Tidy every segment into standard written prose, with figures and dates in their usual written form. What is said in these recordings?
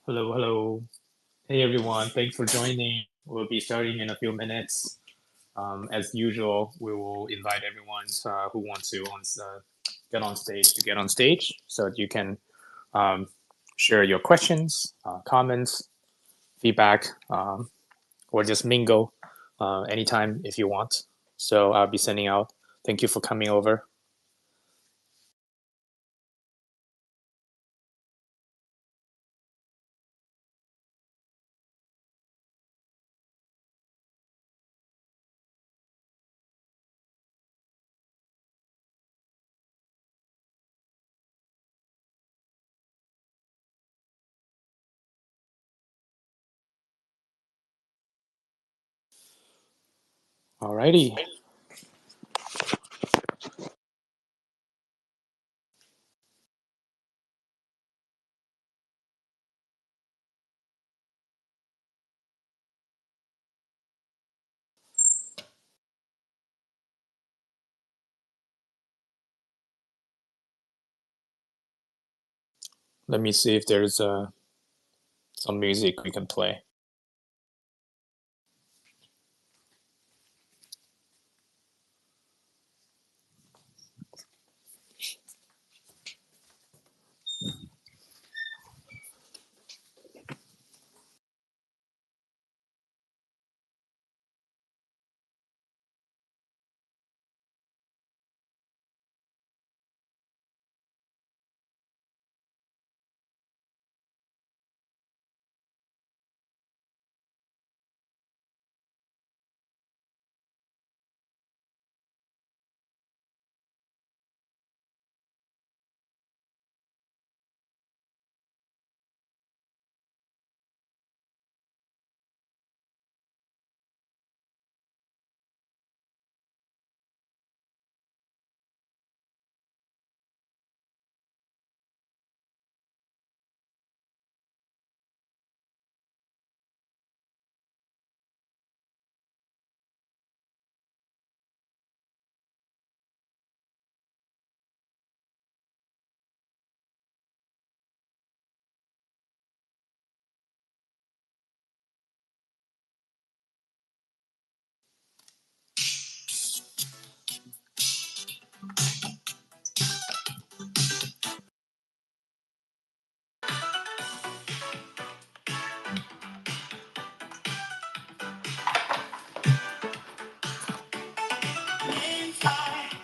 Hello, hello. Hey everyone, thanks for joining. We'll be starting in a few minutes. As usual, we will invite everyone who wants to get on stage to get on stage so that you can um, share your questions, comments, feedback, or just mingle anytime if you want. So I'll be sending out. Thank you for coming over. Alrighty. Let me see if there's some music we can play.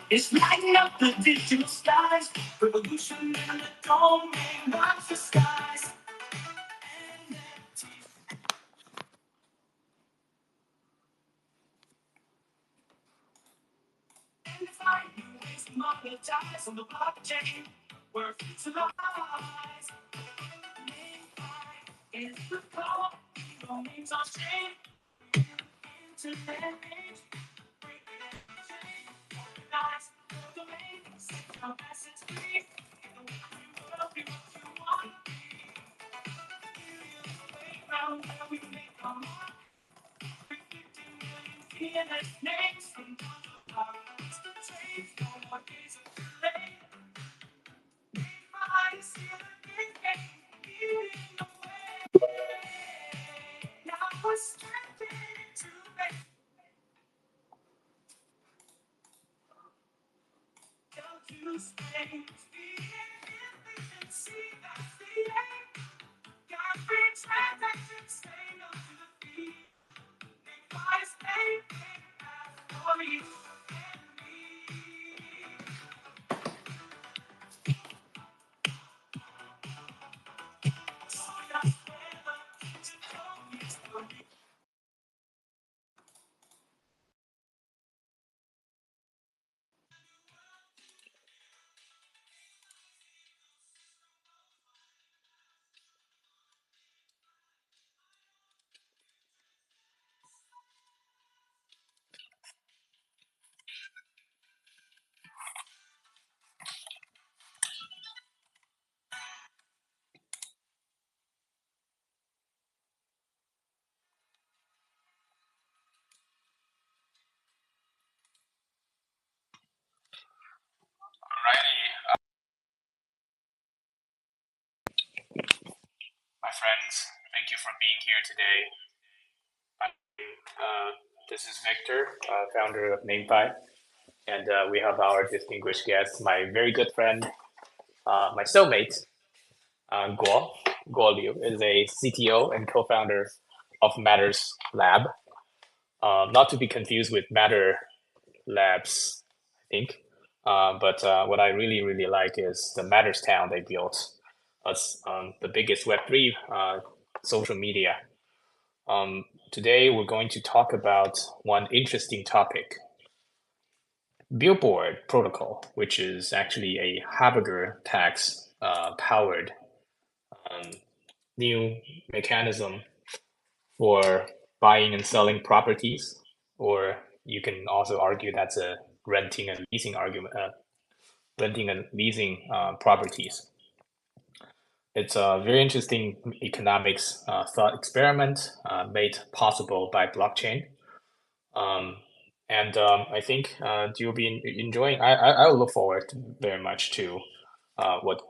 It's lighting up the digital skies, revolution in the domain, watch the skies. And find new ways to monetize on the blockchain, where future lies. Namefi is the call, domains on chain, internet age, breaking every chain, organize the domain, set your assets free. In the world, be what you want. Playground where we make our mark, predicting million DNS names from powers to trades. No more days of delay. I see the big game leading the way. Now we're stepping into it. Don't you stay, speed and efficiency, that's the aim. Got free transactions, stay up to the beat. NamefiSpace, for you and me. friends. Thank you for being here today. This is Victor, founder of Namefi, and we have our distinguished guest, my very good friend, my soulmate, Guo Liu, is a CTO and co-founder of Matters Lab, not to be confused with Matter Labs, I think. But what I really like is the Matters Town they built. It's the biggest Web3 social media. Today, we're going to talk about one interesting topic, Billboard protocol, which is actually a Harberger tax powered new mechanism for buying and selling properties, or you can also argue that's a renting and leasing argument, renting and leasing properties. It's a very interesting economics thought experiment made possible by blockchain. I think you'll be enjoying. I will look forward very much to what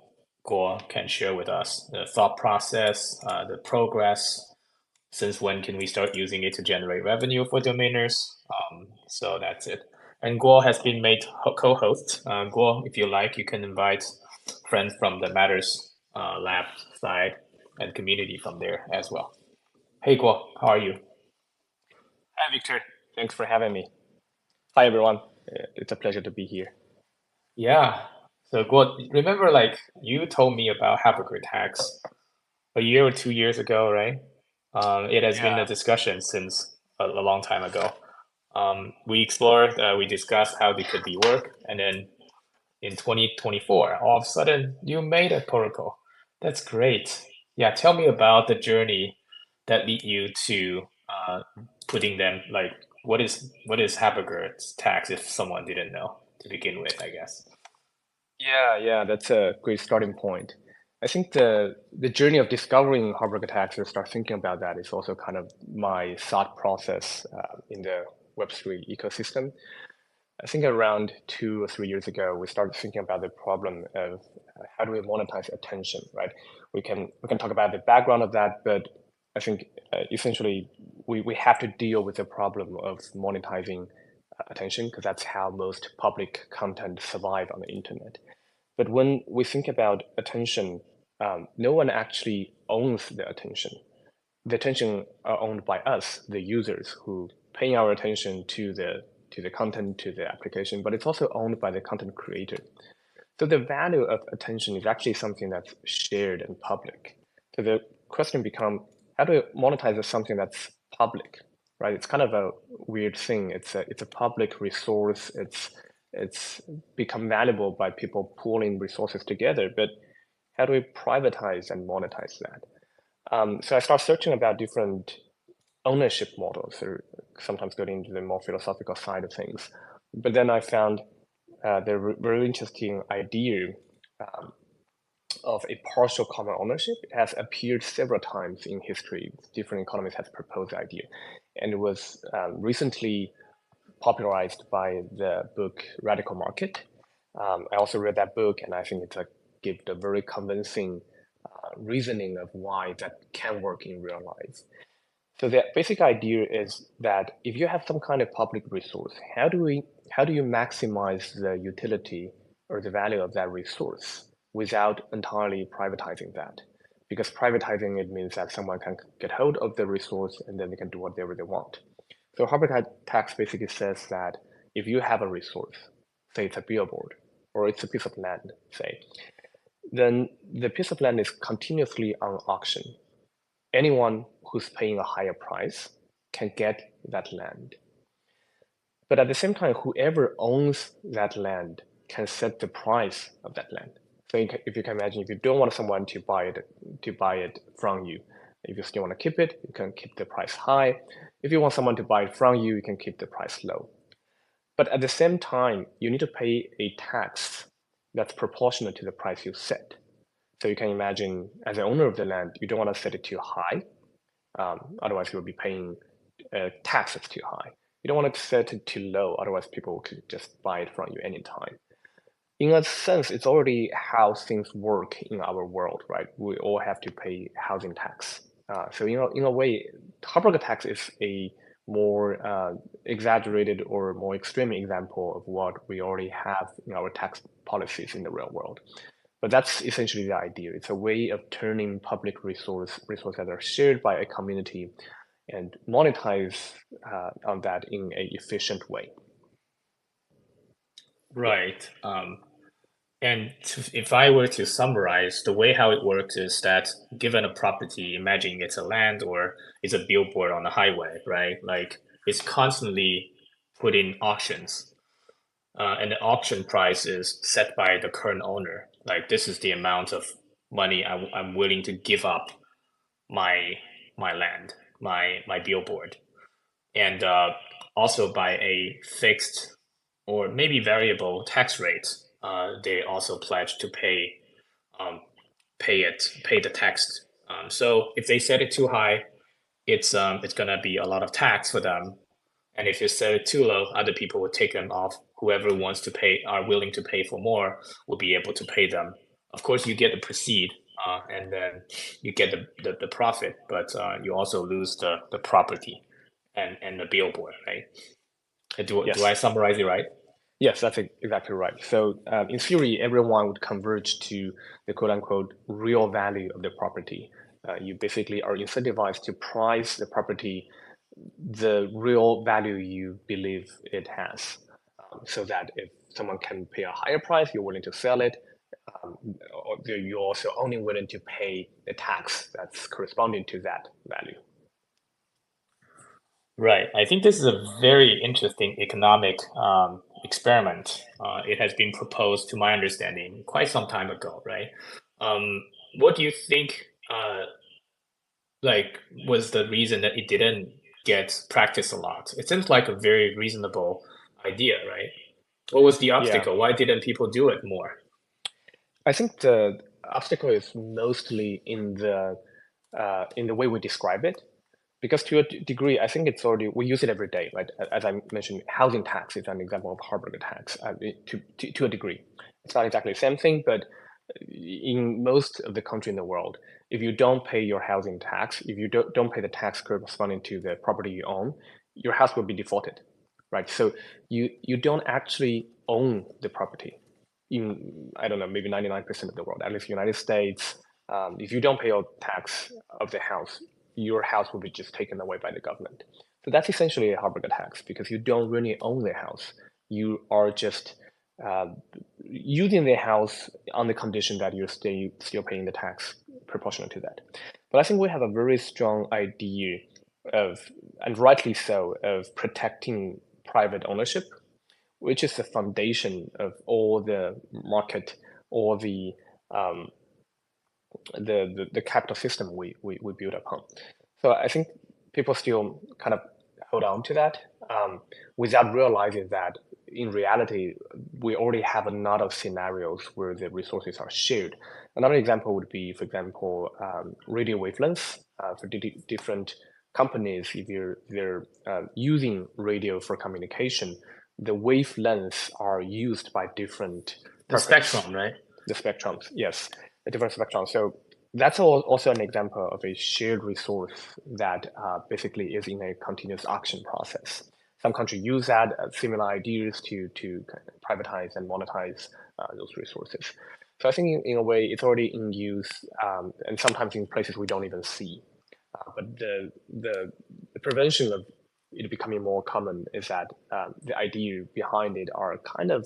Guo can share with us, the thought process, the progress. Since when can we start using it to generate revenue for domainers? So that's it. And Guo has been made co-host. Guo, if you like, you can invite friends from the Matters Lab side and community from there as well. Hey Guo, how are you? Hi, Victor. Thanks for having me. Hi, everyone. It's a pleasure to be here. Yeah. So Guo, remember like you told me about Harberger tax a year or 2 years ago, right? It has been a discussion since a long time ago. We explored, we discussed how they could be work, and then in 2024, all of a sudden you made a protocol. That's great. Yeah, tell me about the journey that lead you to putting them like what is Harberger's tax if someone didn't know to begin with, I guess. Yeah, that's a great starting point. I think the journey of discovering Harberger tax and start thinking about that is also kind of my thought process in the Web3 ecosystem. I think around 2 or 3 years ago, we started thinking about the problem of how do we monetize attention, right? We can talk about the background of that, but I think essentially we have to deal with the problem of monetizing attention because that's how most public content survive on the internet. But when we think about attention, no one actually owns the attention. The attention are owned by us, the users, who paying our attention to the content, to the application, but it's also owned by the content creator. So the value of attention is actually something that's shared and public. So the question becomes, how do we monetize something that's public, right? It's kind of a weird thing. It's a public resource. It's become valuable by people pooling resources together. But how do we privatize and monetize that? So I start searching about different ownership models, or sometimes going into the more philosophical side of things. But then I found the very interesting idea of a partial common ownership. It has appeared several times in history. Different economies have proposed the idea. And it was recently popularized by the book Radical Market. I also read that book, and I think it's gives a very convincing reasoning of why that can work in real life. So the basic idea is that if you have some kind of public resource, how do you maximize the utility or the value of that resource without entirely privatizing that? Because privatizing it means that someone can get hold of the resource and then they can do whatever they want. So Harberger tax basically says that if you have a resource, say it's a billboard or it's a piece of land, say, then the piece of land is continuously on auction. Anyone who's paying a higher price can get that land. But at the same time, whoever owns that land can set the price of that land. So if you can imagine, if you don't want someone to buy it from you, if you still want to keep it, you can keep the price high. If you want someone to buy it from you, you can keep the price low. But at the same time, you need to pay a tax that's proportional to the price you set. So you can imagine, as an owner of the land, you don't want to set it too high. Otherwise, you'll be paying tax that's too high. You don't want to set it too low. Otherwise, people could just buy it from you anytime. in a sense, it's already how things work in our world, right? We all have to pay housing tax. So in a way, Harberger tax is a more exaggerated or more extreme example of what we already have in our tax policies in the real world. But that's essentially the idea. It's a way of turning public resources that are shared by a community and monetize on that in an efficient way. Right. If I were to summarize, the way how it works is that given a property, imagine it's a land or it's a billboard on the highway, right? Like it's constantly put in auctions, and the auction price is set by the current owner. Like this is the amount of money I'm willing to give up my land, my billboard, and also by a fixed or maybe variable tax rate. They also pledge to pay the tax. So if they set it too high, it's gonna be a lot of tax for them. And if you set it too low, other people will take them off. Whoever wants to pay, are willing to pay for more, will be able to pay them. Of course, you get the proceed, and then you get the profit, but you also lose the property and the billboard, right? Do Yes. I summarize it right? Yes, that's exactly right. So in theory, everyone would converge to the quote unquote real value of the property. You basically are incentivized to price the property the real value you believe it has, so that if someone can pay a higher price, you're willing to sell it. Or you're also only willing to pay the tax that's corresponding to that value. Right. I think this is a very interesting economic experiment. It has been proposed, to my understanding, quite some time ago, right? What do you think, like, was the reason that it didn't get practiced a lot? It seems like a very reasonable idea, right? What was the obstacle? Why didn't people do it more? I think the obstacle is mostly in the way we describe it, because to a degree, I think it's already, we use it every day, right? As I mentioned, housing tax is an example of Harberger tax. To a degree, it's not exactly the same thing, but in most of the country in the world, if you don't pay your housing tax, if you don't pay the tax corresponding to the property you own, your house will be defaulted, right? So you don't actually own the property. In, I don't know, maybe 99% of the world, at least United States, if you don't pay your tax of the house, your house will be just taken away by the government. So that's essentially a Harberger tax, because you don't really own the house. You are just using the house on the condition that you're still paying the tax proportional to that. But I think we have a very strong idea of, and rightly so, of protecting private ownership, which is the foundation of all the market, all the capital system we build upon. So I think people still kind of hold on to that without realizing that in reality, we already have a lot of scenarios where the resources are shared. Another example would be, for example, radio wavelengths for different companies. If they're using radio for communication, the wavelengths are used by different The spectrum, right? The spectrums, yes, the different spectrums. So that's also an example of a shared resource that basically is in a continuous auction process. Some countries use that similar ideas to privatize and monetize those resources. So I think in a way it's already in use, and sometimes in places we don't even see. But the prevention of it becoming more common is that the idea behind it are kind of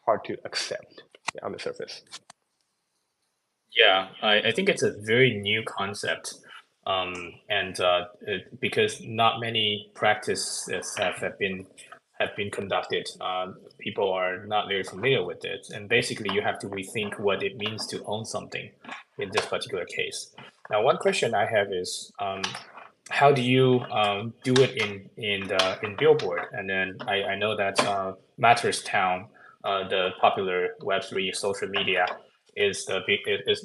hard to accept on the surface. Yeah, I think it's a very new concept, and because not many practices have been conducted, people are not very familiar with it, and basically you have to rethink what it means to own something in this particular case. Now, one question I have is, how do you do it in Billboard? And then I know that Matters Town, the popular Web3 social media, is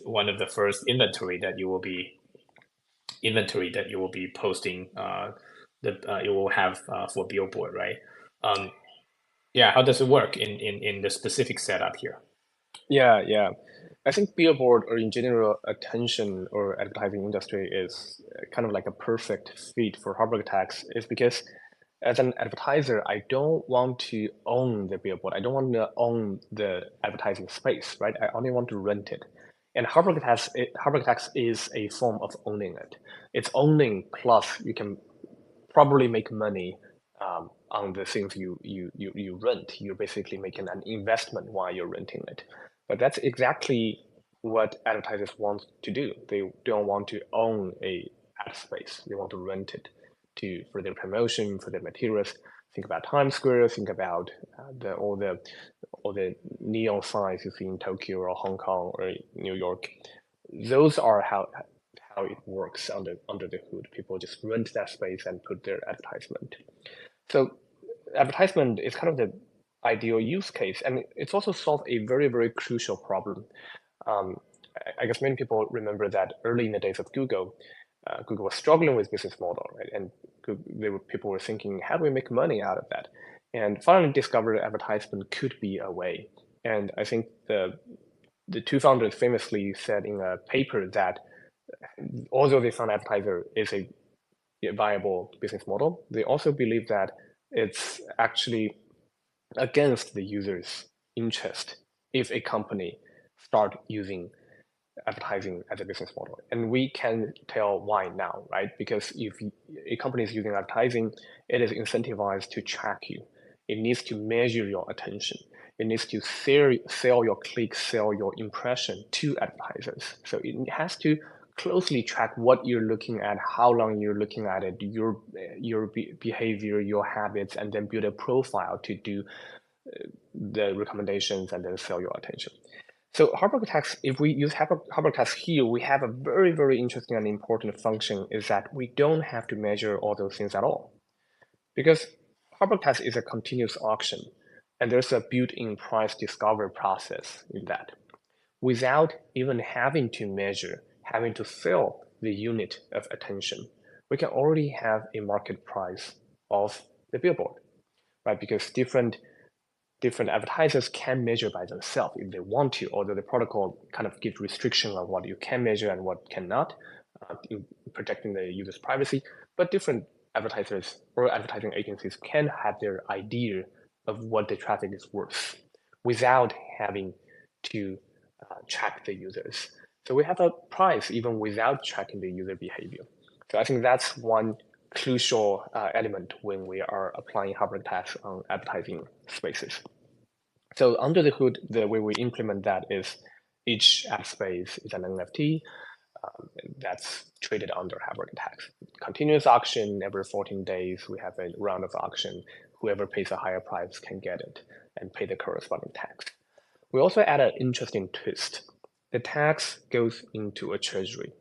one of the first inventory that you will be posting, that you will have for Billboard, right? Yeah, how does it work in the specific setup here? Yeah, yeah. I think Billboard or in general attention or advertising industry is kind of like a perfect fit for Harberger tax is because as an advertiser, I don't want to own the billboard. I don't want to own the advertising space, right? I only want to rent it. And Harberger tax is a form of owning it. It's owning plus you can probably make money on the things you rent. You're basically making an investment while you're renting it. But that's exactly what advertisers want to do. They don't want to own a ad space. They want to rent it for their promotion, for their materials. Think about Times Square. Think about all the neon signs you see in Tokyo or Hong Kong or New York. Those are how it works under the hood. People just rent that space and put their advertisement. So advertisement is kind of the ideal use case, and it's also solved a very, very crucial problem. Um, I guess many people remember that early in the days of Google, Google was struggling with business model, right? And people were thinking, how do we make money out of that? And finally discovered advertisement could be a way. And I think the two founders famously said in a paper that although they found advertiser is a viable business model, they also believe that it's actually against the user's interest if a company start using advertising as a business model. And we can tell why now, right? Because if a company is using advertising, it is incentivized to track you. It needs to measure your attention. It needs to sell your clicks, sell your impression to advertisers. So it has to closely track what you're looking at, how long you're looking at it, your behavior, your habits, and then build a profile to do the recommendations and then sell your attention. So Harberger tax, if we use Harberger tax here, we have a very, very interesting and important function is that we don't have to measure all those things at all. Because Harberger tax is a continuous auction, and there's a built-in price discovery process in that. Without even having to measure, having to sell the unit of attention, we can already have a market price of the billboard, right? Because different advertisers can measure by themselves if they want to, although the protocol kind of gives restriction on what you can measure and what cannot, protecting the user's privacy. But different advertisers or advertising agencies can have their idea of what the traffic is worth without having to track the users. So we have a price even without tracking the user behavior. So I think that's one crucial element when we are applying Harberger tax on advertising spaces. So under the hood, the way we implement that is each ad space is an NFT that's traded under Harberger tax. Continuous auction every 14 days. We have a round of auction. Whoever pays a higher price can get it and pay the corresponding tax. We also add an interesting twist. The tax goes into a treasury,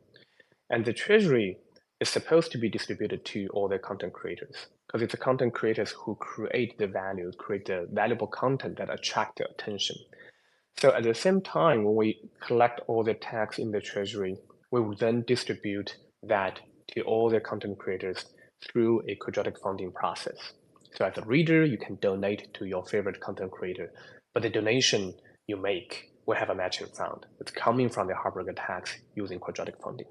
and the treasury is supposed to be distributed to all the content creators because it's the content creators who create the value, create the valuable content that attract the attention. So at the same time, when we collect all the tax in the treasury, we will then distribute that to all the content creators through a quadratic funding process. So as a reader, you can donate to your favorite content creator, but the donation you make will have a matching fund. It's coming from the Harberger tax using quadratic funding.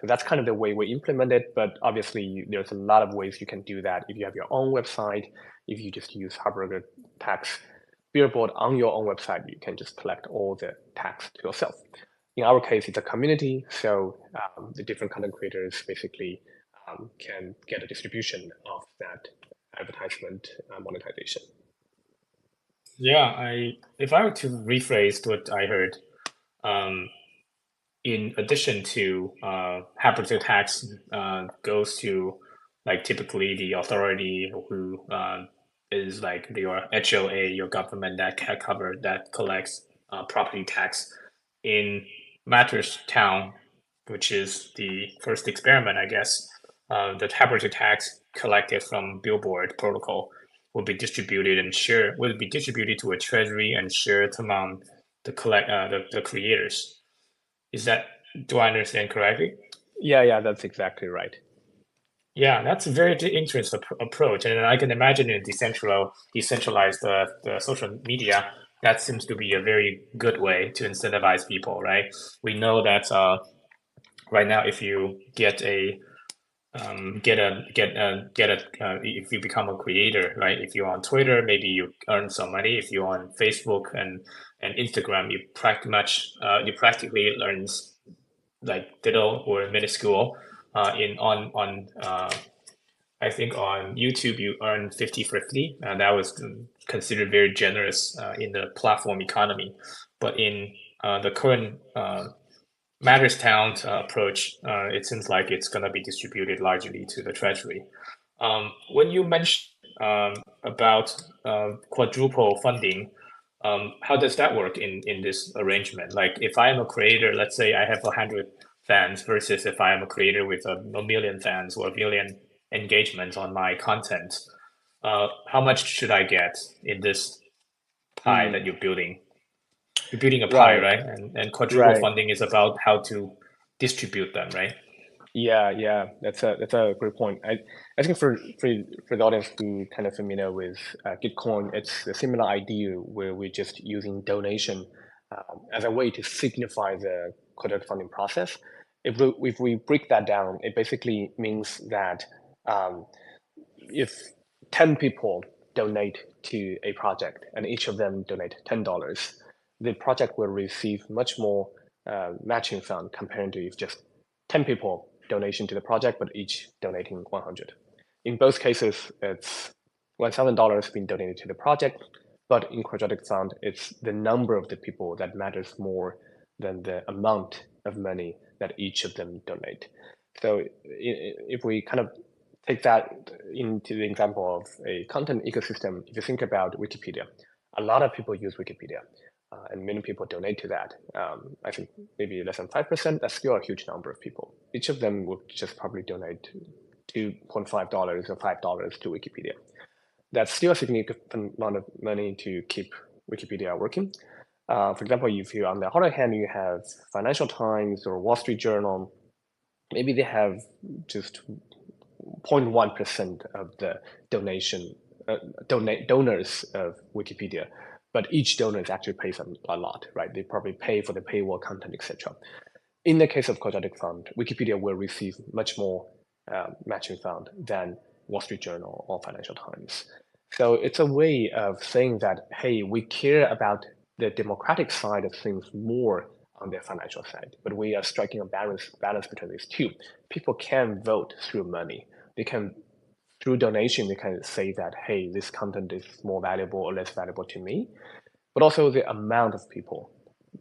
So that's kind of the way we implement it, but obviously there's a lot of ways you can do that. If you have your own website, if you just use Harberger tax billboard on your own website, you can just collect all the tax to yourself. In our case, it's a community, so the different content creators basically can get a distribution of that advertisement monetization. Yeah, if I were to rephrase what I heard, in addition to Harberger tax goes to like typically the authority who is like your HOA, your government that collects property tax in Matters Town, which is the first experiment, I guess. The Harberger tax collected from Billboard protocol will be distributed to a treasury and shared among the creators. Do I understand correctly? Yeah, that's exactly right. Yeah, that's a very interesting approach, and I can imagine in decentralized social media, that seems to be a very good way to incentivize people, right? We know that right now, if you if you become a creator, right? If you're on Twitter, maybe you earn some money. If you're on Facebook and Instagram, you practically earn like little or minuscule. In on I think on YouTube you earn 50-50. That was considered very generous in the platform economy. But in the current Matters Town approach, it seems like it's going to be distributed largely to the treasury. When you mentioned about quadruple funding, how does that work in this arrangement? Like if I am a creator, let's say I have 100 fans versus if I am a creator with a million fans or a million engagements on my content, how much should I get in this pie that you're building? You're building a pie, Right, right? And quadruple right. funding is about how to distribute them, right? Yeah, that's a great point. I think for the audience who kind of familiar with Gitcoin, it's a similar idea where we're just using donation as a way to signify the quadratic funding process. If we break that down, it basically means that if 10 people donate to a project and each of them donate $10, the project will receive much more matching fund compared to if just 10 people donation to the project, but each donating 100. In both cases, it's $1,000 being donated to the project, but in quadratic fund, it's the number of the people that matters more than the amount of money that each of them donate. So if we kind of take that into the example of a content ecosystem, if you think about Wikipedia, a lot of people use Wikipedia, and many people donate to that. I think maybe less than 5%, that's still a huge number of people. Each of them would just probably donate $2.5 or $5 to Wikipedia. That's still a significant amount of money to keep Wikipedia working. For example, if you, on the other hand, you have Financial Times or Wall Street Journal, maybe they have just 0.1% of the donors of Wikipedia, but each donor actually pays a lot, right? They probably pay for the paywall content, etc. In the case of quadratic fund, Wikipedia will receive much more matching fund than Wall Street Journal or Financial Times. So it's a way of saying that, hey, we care about the democratic side of things more on the financial side, but we are striking a balance between these two. People can vote through money. They can, through donation, they can say that, hey, this content is more valuable or less valuable to me. But also the amount of people,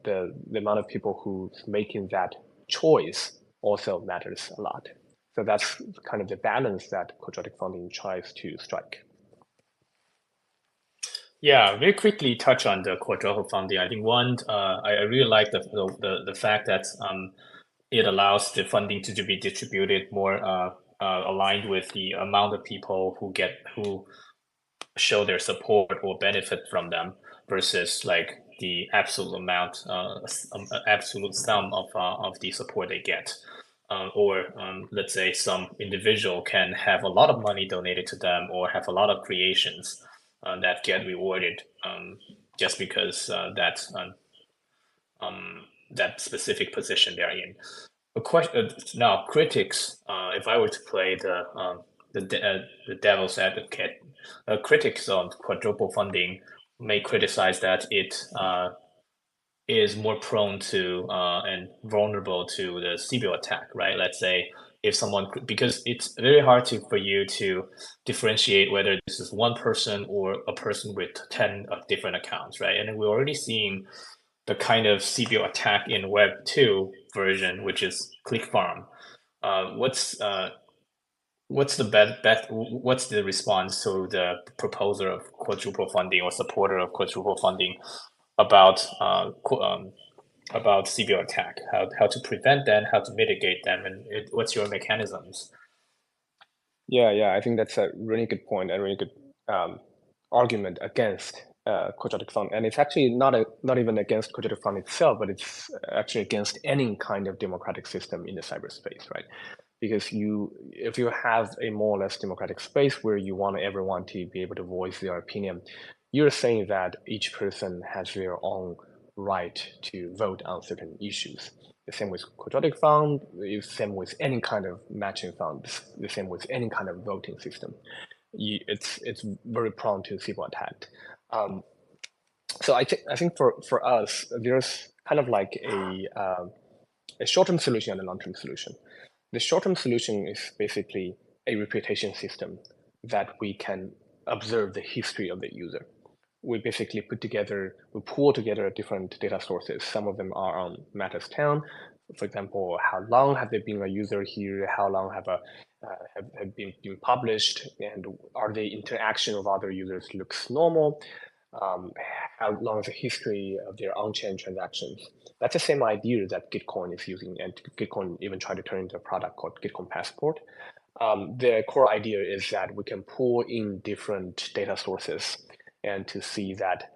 the amount of people who's making that choice also matters a lot. So that's kind of the balance that quadratic funding tries to strike. Yeah, very quickly touch on the quadruple funding. I think one, I really like the fact that it allows the funding to be distributed more aligned with the amount of people who show their support or benefit from them versus like the absolute amount, absolute sum of the support they get. Or let's say some individual can have a lot of money donated to them or have a lot of creations that get rewarded just because that specific position they're in. A question now, critics. If I were to play the devil's advocate, critics of quadruple funding may criticize that it is more prone to and vulnerable to the CBO attack, right? Let's say if someone, because it's very hard for you to differentiate whether this is one person or a person with 10 of different accounts, right? And we're already seeing the kind of CBO attack in Web 2 version, which is ClickFarm. What's the response to the proposer of quadruple funding or supporter of quadruple funding about CBO attack? How to prevent them, how to mitigate them, and what's your mechanisms? Yeah, I think that's a really good point, a really good argument against quadratic fund. And it's actually not even against quadratic fund itself, but it's actually against any kind of democratic system in the cyberspace, right? Because if you have a more or less democratic space where you want everyone to be able to voice their opinion, you're saying that each person has their own right to vote on certain issues. The same with quadratic fund, the same with any kind of matching fund, the same with any kind of voting system. It's very prone to SIBO attack. So I think for us, there's kind of like a short-term solution and a long-term solution. The short-term solution is basically a reputation system that we can observe the history of the user. We basically we pull together different data sources. Some of them are on Matters Town. For example, how long have they been a user here? How long have been published? And are the interaction of other users looks normal? How long is the history of their on-chain transactions? That's the same idea that Gitcoin is using, and Gitcoin even tried to turn into a product called Gitcoin Passport. The core idea is that we can pull in different data sources and to see that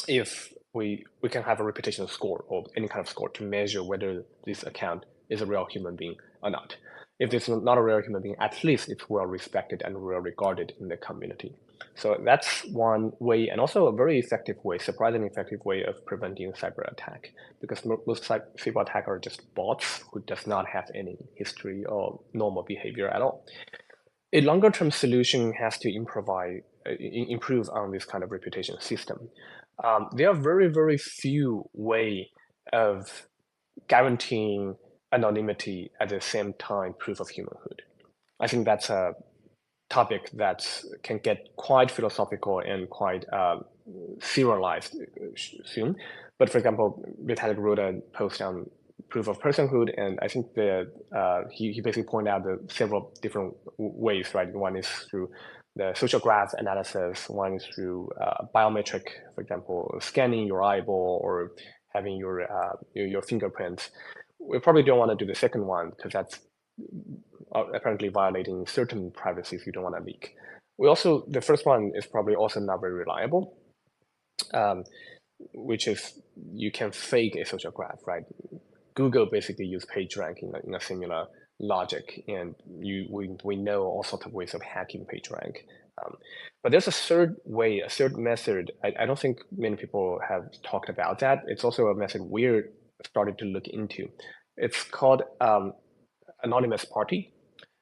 if we can have a reputational score or any kind of score to measure whether this account is a real human being or not. If it's not a real human being, at least it's well respected and well regarded in the community. So that's one way, and also a very effective way, surprisingly effective way of preventing cyber attack, because most cyber attack are just bots who does not have any history or normal behavior at all. A longer term solution has to improve on this kind of reputation system. There are very, very few ways of guaranteeing anonymity at the same time proof of humanhood. I think that's a topic that can get quite philosophical and quite serialized soon. But for example, Vitalik wrote a post on proof of personhood, and I think he basically pointed out the several different ways, right? One is through the social graph analysis, one is through biometric, for example, scanning your eyeball or having your fingerprints. We probably don't want to do the second one because that's apparently violating certain privacies you don't want to leak. The first one is probably also not very reliable, which is you can fake a social graph, right? Google basically use PageRank in a similar logic, and we know all sorts of ways of hacking PageRank. But there's a third way, a third method. I don't think many people have talked about that. It's also a method we're starting to look into. It's called anonymous party.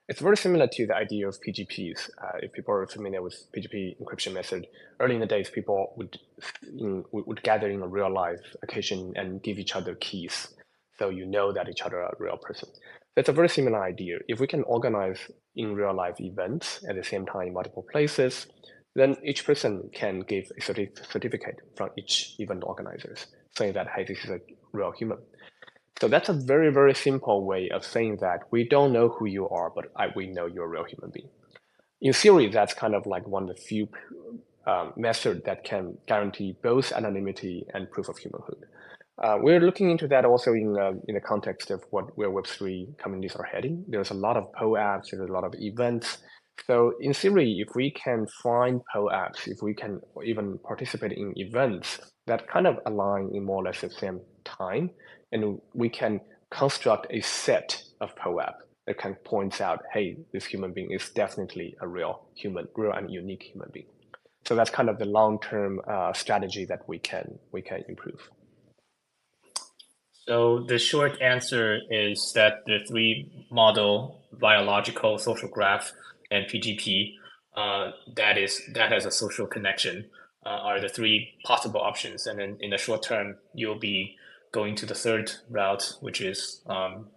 It's very similar to the idea of PGPs. If people are familiar with PGP encryption method, early in the days, people would gather in a real life occasion and give each other keys, so you know that each other are a real person. That's a very similar idea. If we can organize in real life events at the same time in multiple places, then each person can give a certificate from each event organizers, saying that, hey, this is a real human. So that's a very, very simple way of saying that we don't know who you are, but we know you're a real human being. In theory, that's kind of like one of the few methods that can guarantee both anonymity and proof of humanhood. We're looking into that also in the context of where Web3 communities are heading. There's a lot of POAPs, there's a lot of events. So in theory, if we can find POAPs, if we can even participate in events that kind of align in more or less the same time, and we can construct a set of POAP that can point out, hey, this human being is definitely a real and unique human being. So that's kind of the long-term strategy that we can improve. So the short answer is that the three model biological social graph and PGP that has a social connection are the three possible options. And then in the short term, you'll be going to the third route, which is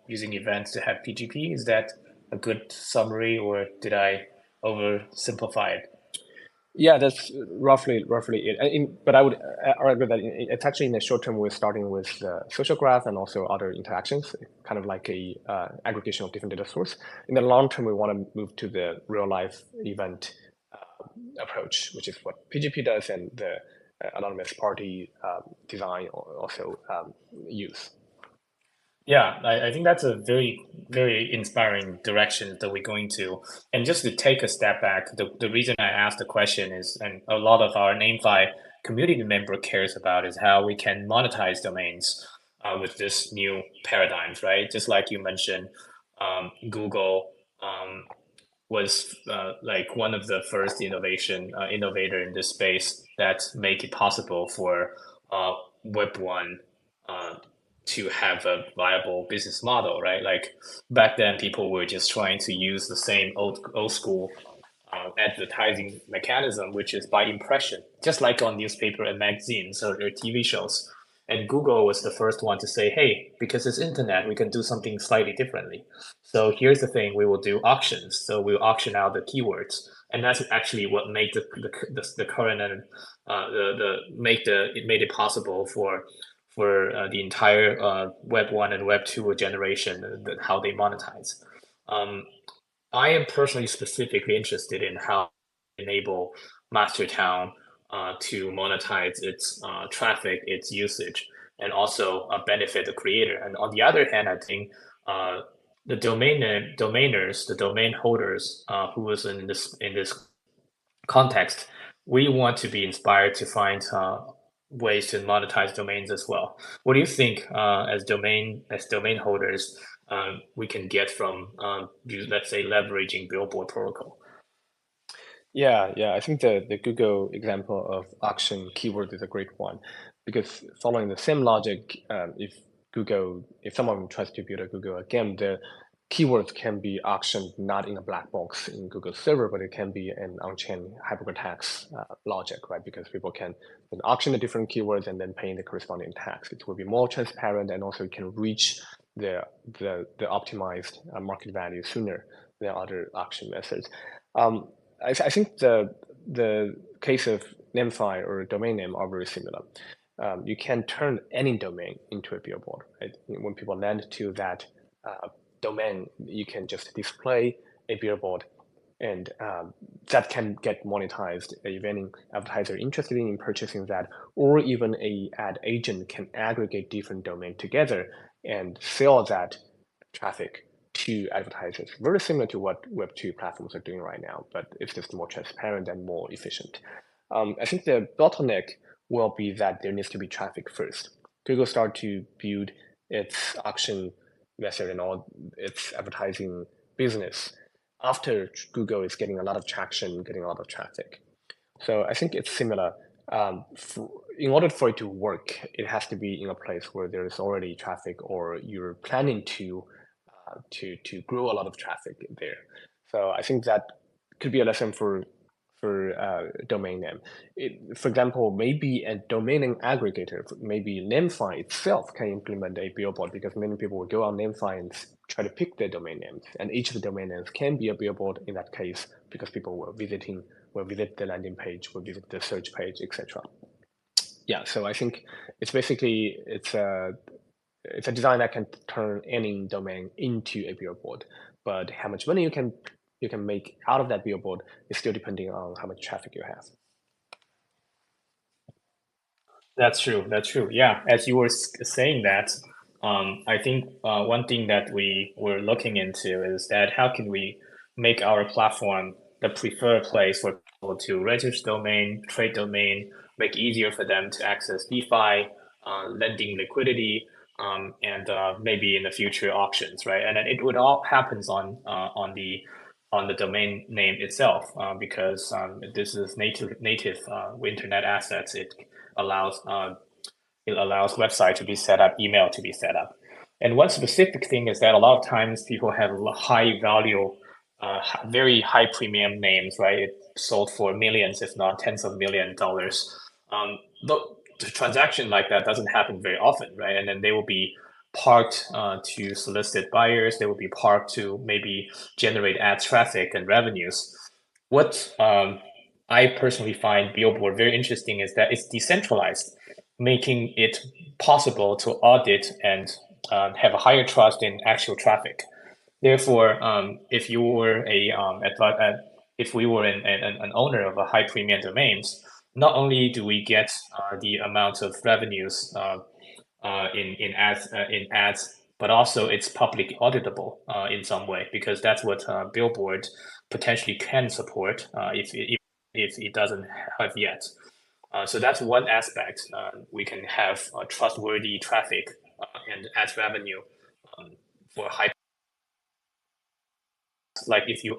using events to have PGP. Is that a good summary, or did I oversimplify it? Yeah, that's roughly it. But I would argue that it's actually in the short term, we're starting with the social graph and also other interactions, kind of like a aggregation of different data sources. In the long term, we want to move to the real life event approach, which is what PGP does and the anonymous party design also use. Yeah, I think that's a very, very inspiring direction that we're going to. And just to take a step back, the reason I asked the question is, and a lot of our NameFi community member cares about, is how we can monetize domains with this new paradigms, right? Just like you mentioned, Google was like one of the first innovator in this space that make it possible for Web1 to have a viable business model, right? Like back then, people were just trying to use the same old school advertising mechanism, which is by impression, just like on newspaper and magazines or TV shows. And Google was the first one to say, hey, because it's internet, we can do something slightly differently. So here's the thing, we will do auctions. So we'll auction out the keywords. And that's actually what made the current and it made it possible for the entire Web1 and Web2 generation, how they monetize. I am personally specifically interested in how to enable Mastertown to monetize its traffic, its usage, and also benefit the creator. And on the other hand, I think the domainers, the domain holders, who is in this context, we want to be inspired to find ways to monetize domains as well. What do you think as domain holders we can get from let's say leveraging Billboard protocol? Yeah, I think the Google example of auction keyword is a great one, because following the same logic, if someone tries to build a Google again, the keywords can be auctioned not in a black box in Google server, but it can be an on-chain Harberger tax logic, right? Because people can then auction the different keywords and then paying the corresponding tax. It will be more transparent, and also it can reach the optimized market value sooner than other auction methods. I think the case of Namefi or domain name are very similar. You can turn any domain into a billboard, right? When people land to that domain, you can just display a billboard, and that can get monetized if any advertiser interested in purchasing that, or even a ad agent can aggregate different domains together and sell that traffic to advertisers. Very similar to what Web2 platforms are doing right now, but it's just more transparent and more efficient. I think the bottleneck will be that there needs to be traffic first. Google start to build its auction method and all its advertising business after Google is getting a lot of traction, getting a lot of traffic. So I think it's similar. In order for it to work, it has to be in a place where there is already traffic, or you're planning to grow a lot of traffic there. So I think that could be a lesson for domain name. For example, maybe a domain name aggregator, maybe Namefi itself can implement a billboard, because many people will go on Namefi and try to pick their domain names, and each of the domain names can be a billboard in that case, because people will visit the landing page, will visit the search page, etc. Yeah, so I think it's basically it's a design that can turn any domain into a billboard, but how much money you can make out of that billboard is still depending on how much traffic you have. That's true. Yeah, as you were saying that, I think one thing that we were looking into is that how can we make our platform the preferred place for people to register domain, trade domain, make it easier for them to access DeFi, lending liquidity, and maybe in the future auctions, right? And it would all happens on the domain name itself, because this is native internet assets. It allows website to be set up, email to be set up. And one specific thing is that a lot of times people have high value, very high premium names, right? It's sold for millions, if not tens of $1 million. The transaction like that doesn't happen very often, right? And then they will be parked to solicit buyers. They will be parked to maybe generate ad traffic and revenues. What I personally find Billboard very interesting is that it's decentralized, making it possible to audit and have a higher trust in actual traffic. Therefore, if you were if we were an owner of a high premium domains, not only do we get the amount of revenues in ads, but also it's public auditable in some way, because that's what Billboard potentially can support if it doesn't have yet. So that's one aspect. We can have trustworthy traffic and ad revenue for high like if you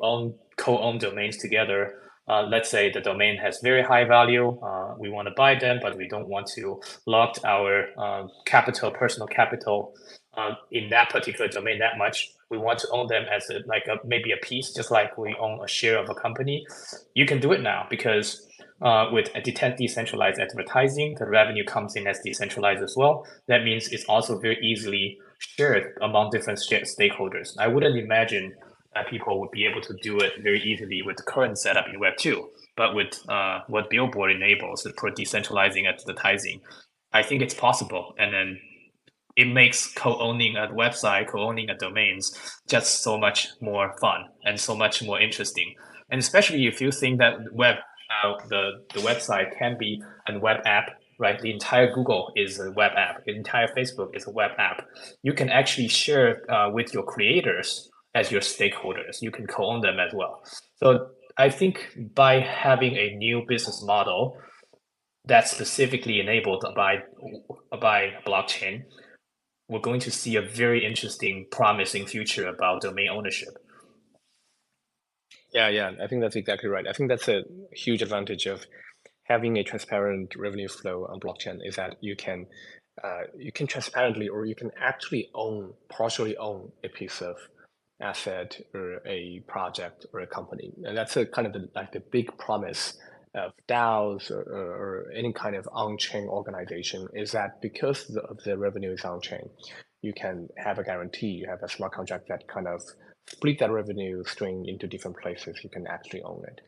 co-own domains together, let's say the domain has very high value, we want to buy them, but we don't want to lock our personal capital in that particular domain that much. We want to own them as maybe a piece, just like we own a share of a company. You can do it now because with a decentralized advertising, the revenue comes in as decentralized as well. That means it's also very easily shared among different stakeholders. I wouldn't imagine that people would be able to do it very easily with the current setup in Web 2. But with what Billboard enables for decentralizing advertising, I think it's possible. And then it makes co-owning a website, co-owning a domains just so much more fun and so much more interesting. And especially if you think that the website can be a web app, right? The entire Google is a web app. The entire Facebook is a web app. You can actually share with your creators as your stakeholders. You can co-own them as well. So I think by having a new business model that's specifically enabled by blockchain, we're going to see a very interesting, promising future about domain ownership. Yeah, I think that's exactly right. I think that's a huge advantage of having a transparent revenue flow on blockchain is that you can transparently, or you can actually partially own a piece of asset or a project or a company. And that's a kind of the big promise of DAOs or any kind of on-chain organization is that because the revenue is on-chain, you can have a guarantee, you have a smart contract that kind of split that revenue stream into different places. You can actually own it.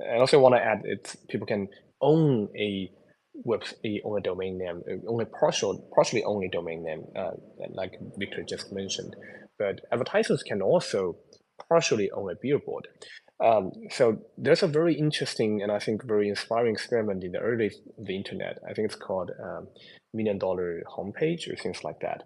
I also want to add, people can own a domain name, only partially own a domain name, like Victor just mentioned. But advertisers can also partially own a billboard. So there's a very interesting and I think very inspiring experiment in the early of the internet. I think it's called $1 Million Homepage or things like that.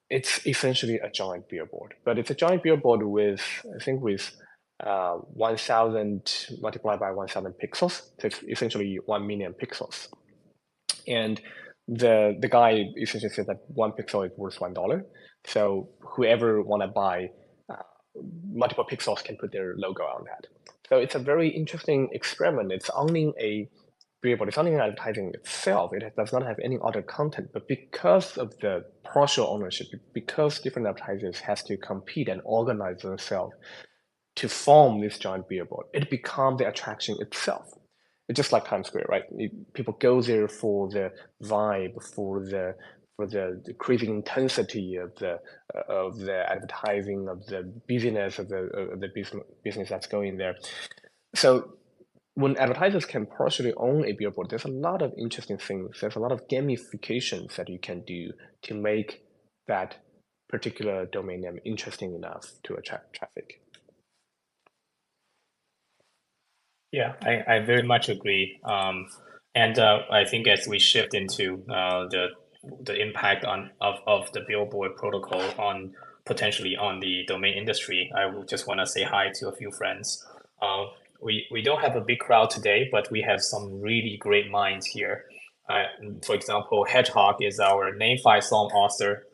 It's essentially a giant billboard, but it's a giant billboard with, I think, 1,000 multiplied by 1,000 pixels. So it's essentially 1 million pixels. And the guy essentially said that 1 pixel is worth $1. So whoever want to buy multiple pixels can put their logo on that. So it's a very interesting experiment. It's owning a billboard, it's owning advertising itself. It does not have any other content, but because of the partial ownership, because different advertisers has to compete and organize themselves to form this giant billboard, it becomes the attraction itself. It's just like Times Square, right? People go there for the vibe, for the crazy intensity of the advertising, of the busyness of the business that's going there. So when advertisers can partially own a billboard, there's a lot of interesting things. There's a lot of gamifications that you can do to make that particular domain name interesting enough to attract traffic. Yeah, I very much agree. And I think as we shift into the impact of the Billboard protocol potentially on the domain industry, I will just want to say hi to a few friends. We don't have a big crowd today, but we have some really great minds here. For example, Hedgehog is our Namefi song author,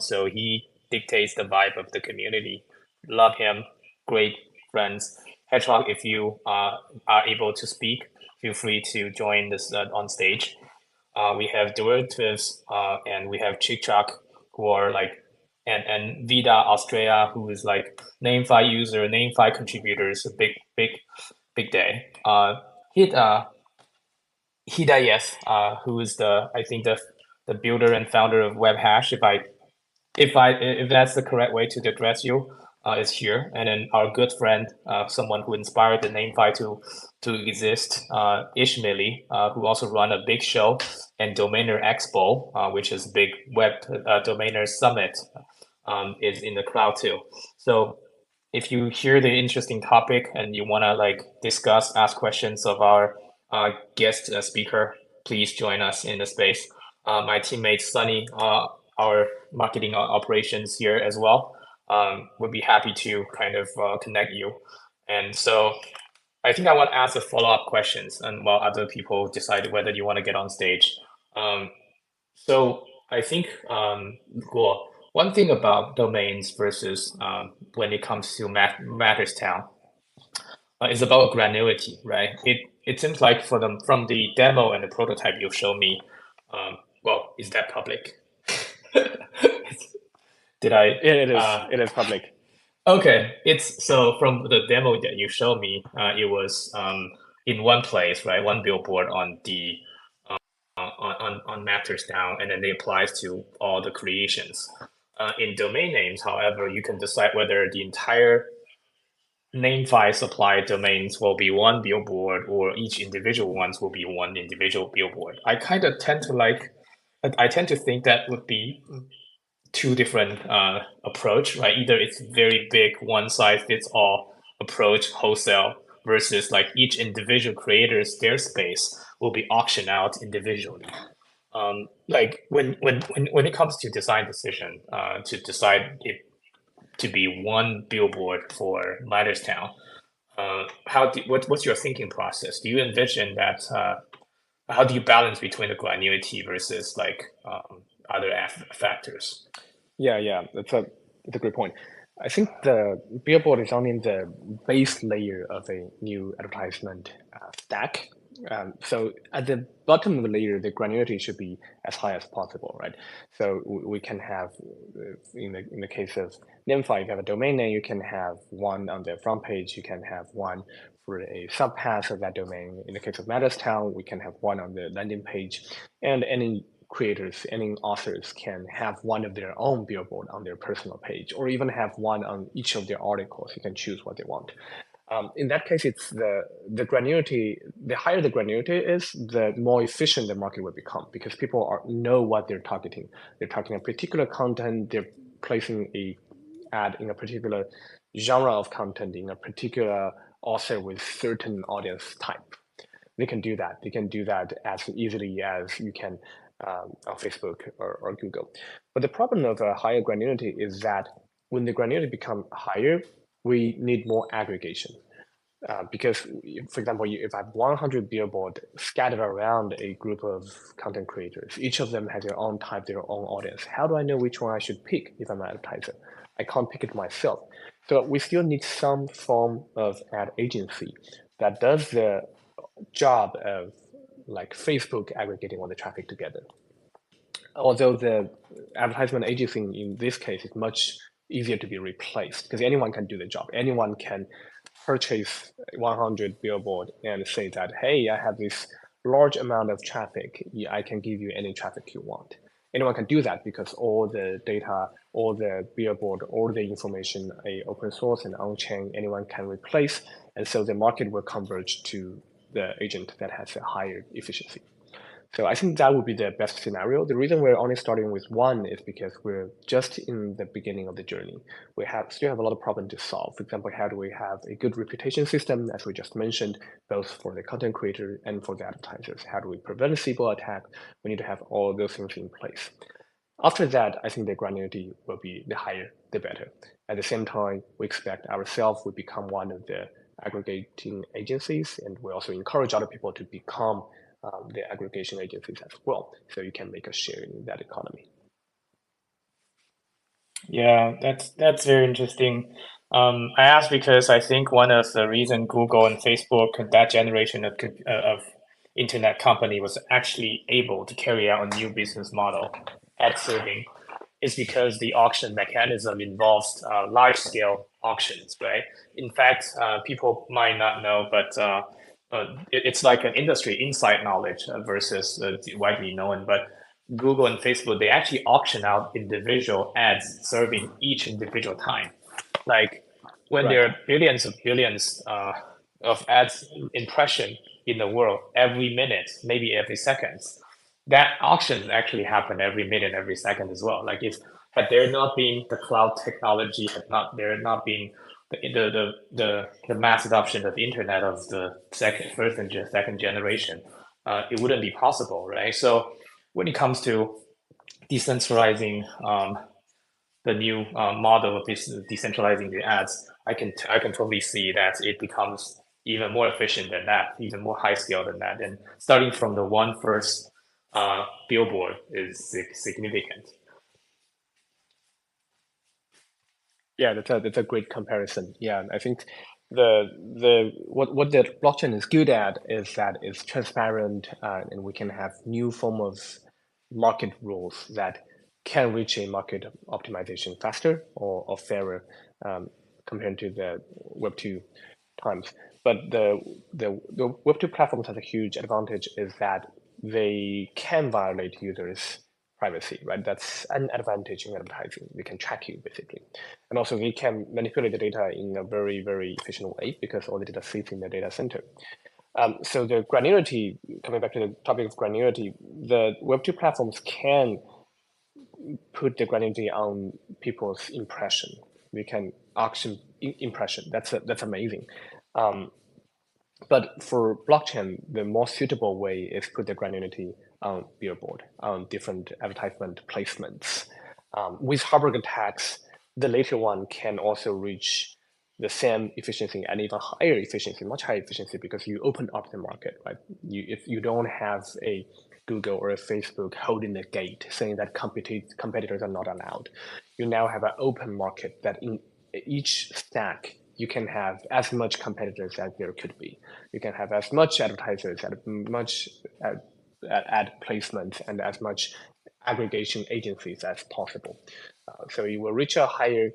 so he dictates the vibe of the community. Love him, great friends. Hedgehog, if you are able to speak, feel free to join this on stage. We have Derivatives and we have Chick-Chock, who are like, and Vida Australia, who is like Namefi user, Namefi contributors, a big day. Hidayeth, who is I think the builder and founder of WebHash, if that's the correct way to address you, is here. And then our good friend, someone who inspired the Namefi to exist, Ishmaeli, who also run a big show and Domainer Expo, which is a big web domainer summit, is in the crowd too. So if you hear the interesting topic and you want to like discuss, ask questions of our guest speaker, please join us in the space. My teammate Sunny, our marketing operations here as well, would be happy to kind of connect you. And so I think I want to ask a follow-up questions and while other people decide whether you want to get on stage. So I think, Guo, one thing about domains versus when it comes to Matters Town is about granularity, right? It seems like from the demo and the prototype you showed me, well, is that public? Did I? It is. It is public. Okay, it's so from the demo that you showed me, it was in one place, right? One billboard on the on Matters Now, and then it applies to all the creations. In domain names, however, you can decide whether the entire Namefi supplied domains will be one billboard or each individual ones will be one individual billboard. I kind of tend to I tend to think that would be two different approach, right? Either it's very big, one size fits all approach, wholesale, versus like each individual creator's their space will be auctioned out individually. Like when it comes to design decision, to decide if to be one billboard for Town, what's your thinking process? Do you envision that? How do you balance between the granularity versus like other factors? Yeah, that's a great point. I think the billboard is only the base layer of a new advertisement stack. So at the bottom of the layer, the granularity should be as high as possible, right? So we can have, in the case of Namefi, you have a domain name, you can have one on the front page, you can have one for a subpath of that domain. In the case of Town, we can have one on the landing page, and any creators, any authors can have one of their own billboard on their personal page, or even have one on each of their articles. You can choose what they want. In that case, it's the granularity. The higher the granularity is, the more efficient the market will become, because people know what they're targeting. They're targeting a particular content. They're placing a ad in a particular genre of content in a particular author with certain audience type. They can do that. They can do that as easily as you can on Facebook or Google. But the problem of higher granularity is that when the granularity becomes higher, we need more aggregation. Because, for example, if I have 100 billboard scattered around a group of content creators, each of them has their own type, their own audience. How do I know which one I should pick if I'm an advertiser? I can't pick it myself. So we still need some form of ad agency that does the job of like Facebook aggregating all the traffic together. Although the advertisement agency in this case is much easier to be replaced, because anyone can do the job. Anyone can purchase 100 billboard and say that, hey, I have this large amount of traffic. I can give you any traffic you want. Anyone can do that because all the data, all the billboard, all the information, open source and on-chain, anyone can replace. And so the market will converge to the agent that has a higher efficiency. So I think that would be the best scenario. The reason we're only starting with one is because we're just in the beginning of the journey. We still have a lot of problems to solve. For example, how do we have a good reputation system, as we just mentioned, both for the content creator and for the advertisers? How do we prevent a SIBO attack? We need to have all those things in place. After that, I think the granularity will be the higher, the better. At the same time, we expect ourselves will become one of the aggregating agencies, and we also encourage other people to become the aggregation agencies as well, so you can make a share in that economy. Yeah, that's very interesting. I asked because I think one of the reasons Google and Facebook, that generation of internet company, was actually able to carry out a new business model, ad serving, is because the auction mechanism involves large-scale auctions, right? In fact, people might not know, but it's like an industry inside knowledge versus widely known. But Google and Facebook, they actually auction out individual ads serving each individual time. Like when there are billions of ads impression in the world every minute, maybe every second, that auction actually happen every minute, every second as well. Like had there not been the cloud technology, had not been the mass adoption of the internet of the first and second generation, it wouldn't be possible, right? So when it comes to decentralizing the new model of decentralizing the ads, I can totally see that it becomes even more efficient than that, even more high scale than that. And starting from the one first billboard is significant. Yeah, that's a great comparison. Yeah, I think what the blockchain is good at is that it's transparent, and we can have new form of market rules that can reach a market optimization faster or fairer, compared to the Web2 times. But the Web2 platforms has a huge advantage is that they can violate users' privacy, right? That's an advantage in advertising. They can track you basically. And also they can manipulate the data in a very, very efficient way because all the data sits in the data center. So the granularity, coming back to the topic of granularity, the Web2 platforms can put the granularity on people's impression. We can auction impression. That's amazing. But for blockchain, the more suitable way is put the granularity on Billboard, on different advertisement placements. With Harberger tags, the later one can also reach the same efficiency and even higher efficiency, much higher efficiency, because you open up the market, right? If you don't have a Google or a Facebook holding the gate saying that competitors are not allowed, you now have an open market that in each stack you can have as much competitors as there could be. You can have as much advertisers, as much ad placements, and as much aggregation agencies as possible. So you will reach a higher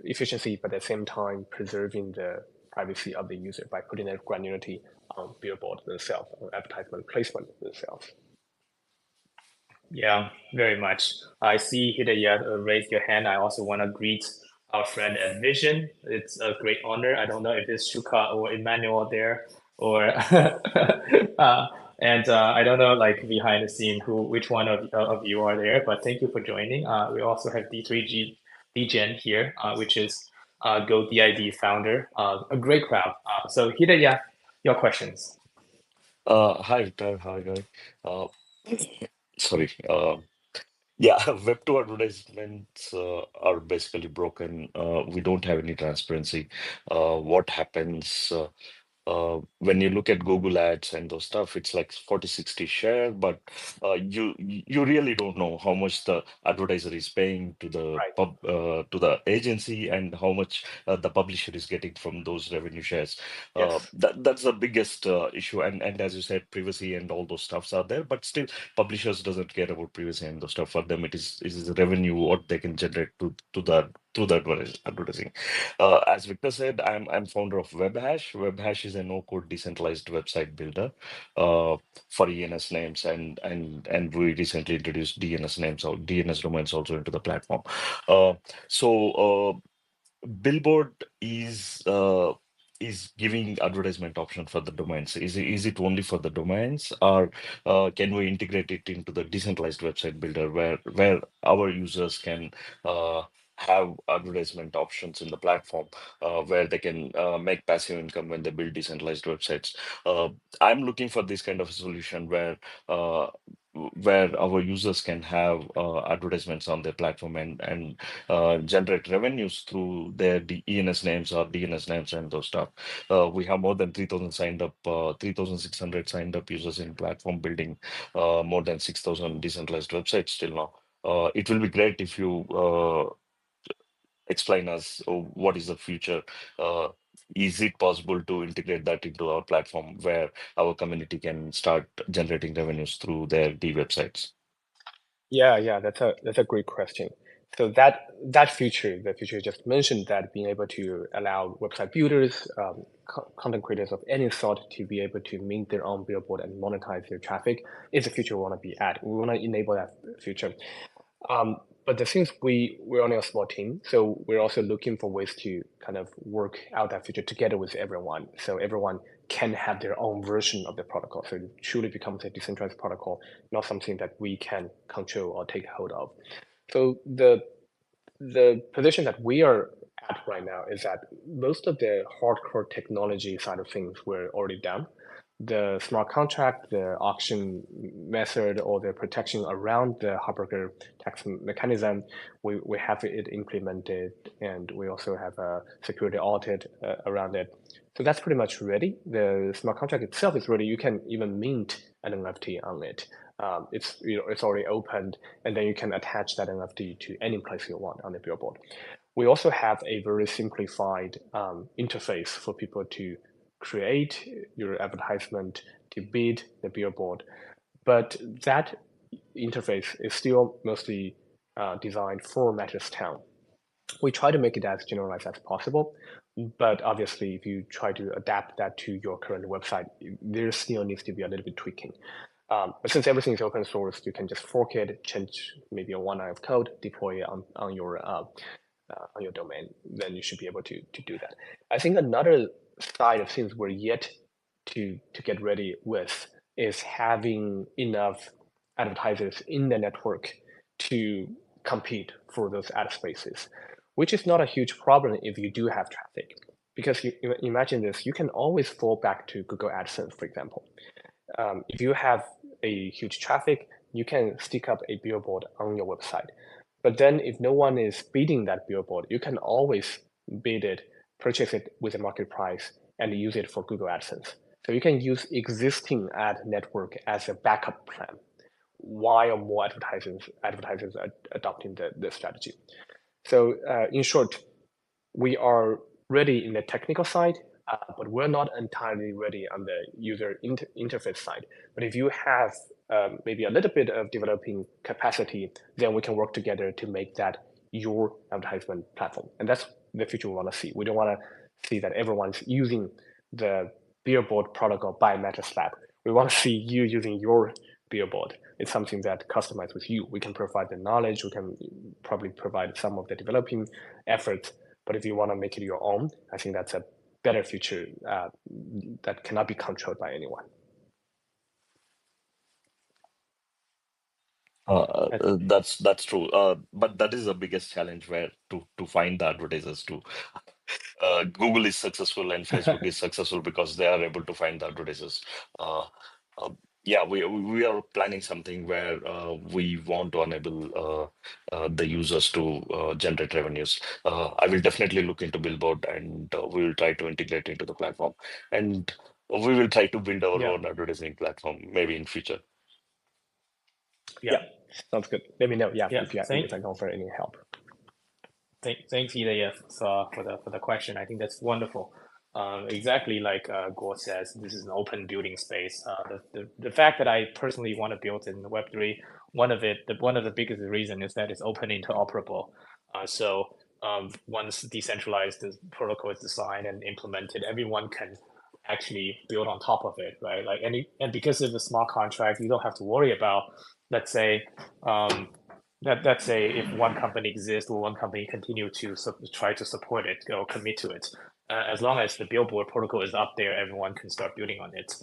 efficiency, but at the same time preserving the privacy of the user by putting that granularity on Billboard themselves, on advertisement placement themselves. Yeah, very much. I see Hidayat raise your hand. I also want to greet our friend at Vision. It's a great honor. I don't know if it's Shuka or Emmanuel there, or I don't know like behind the scene which one of you are there. But thank you for joining. We also have D3G DGen here, which is GoDID founder. A great crowd. So Hidayat, your questions. Hi, Victor. Hi, guy. Uh, sorry. Yeah, Web2 advertisements are basically broken. We don't have any transparency. What happens? When you look at Google Ads and those stuff, it's like 40-60 share, but you really don't know how much the advertiser is paying to the Right. to the agency and how much the publisher is getting from those revenue shares. Yes. That's the biggest issue. And as you said, privacy and all those stuffs are there, but still publishers doesn't care about privacy and those stuff. For them, it is the revenue what they can generate to the through the advertising. As Victor said, I'm founder of WebHash. WebHash is a no-code decentralized website builder for ENS names, and we recently introduced DNS names or DNS domains also into the platform. So Billboard is giving advertisement option for the domains. Is it only for the domains, or can we integrate it into the decentralized website builder where our users can have advertisement options in the platform where they can make passive income when they build decentralized websites? Uh, I'm looking for this kind of a solution where our users can have advertisements on their platform and generate revenues through their ENS names or DNS names and those stuff. We have more than 3,000 signed up, 3,600 signed up users in platform building, more than 6,000 decentralized websites till now. It will be great if you explain us what is the future. Is it possible to integrate that into our platform where our community can start generating revenues through their D websites? Yeah, that's a great question. So that feature, the feature you just mentioned, that being able to allow website builders, content creators of any sort to be able to mint their own billboard and monetize their traffic, is a feature we want to be at. We want to enable that feature. But the thing is, we're only a small team, so we're also looking for ways to kind of work out that feature together with everyone, so everyone can have their own version of the protocol. So it truly becomes a decentralized protocol, not something that we can control or take hold of. So the position that we are at right now is that most of the hardcore technology side of things were already done. The smart contract, the auction method, or the protection around the Harberger tax mechanism, we have it implemented, and we also have a security audit around it. So that's pretty much ready. The smart contract itself is ready. You can even mint an NFT on it. It's already opened, and then you can attach that NFT to any place you want on the billboard. We also have a very simplified interface for people to create your advertisement, to bid the billboard. But that interface is still mostly designed for Mattress Town. We try to make it as generalized as possible, but obviously if you try to adapt that to your current website, there still needs to be a little bit tweaking. But since everything is open source, you can just fork it, change maybe one line of code, deploy it on your domain, then you should be able to do that. I think another side of things we're yet to get ready with is having enough advertisers in the network to compete for those ad spaces, which is not a huge problem if you do have traffic. Because you imagine this, you can always fall back to Google AdSense, for example. If you have a huge traffic, you can stick up a billboard on your website. But then if no one is bidding that billboard, you can always bid it, purchase it with a market price, and use it for Google AdSense. So you can use existing ad network as a backup plan while more advertisers are adopting the strategy. So in short, we are ready in the technical side, but we're not entirely ready on the user interface side. But if you have maybe a little bit of developing capacity, then we can work together to make that your advertisement platform. And that's the future we want to see. We don't want to see that everyone's using the Billboard protocol by Mattress Lab. We want to see you using your Billboard. It's something that customized with you. We can provide the knowledge. We can probably provide some of the developing efforts. But if you want to make it your own, I think that's a better future that cannot be controlled by anyone. That's true. But that is the biggest challenge where to find the advertisers to. Google is successful and Facebook is successful because they are able to find the advertisers. Uh, uh, yeah, we are planning something where we want to enable the users to generate revenues. I will definitely look into Billboard and we will try to integrate into the platform, and we will try to build our own advertising platform maybe in future. Yeah, sounds good. Let me know. If I can offer any help. Thanks, Ida, for the question. I think that's wonderful. Exactly like Guo says, this is an open building space. The fact that I personally want to build in Web3, one of the biggest reason is that it's open interoperable. So once decentralized protocol is designed and implemented, everyone can actually build on top of it, right? Like and because of the smart contract, you don't have to worry about, let's say, let's say if one company exists or one company continue to try to support it or commit to it. As long as the Billboard protocol is up there, everyone can start building on it.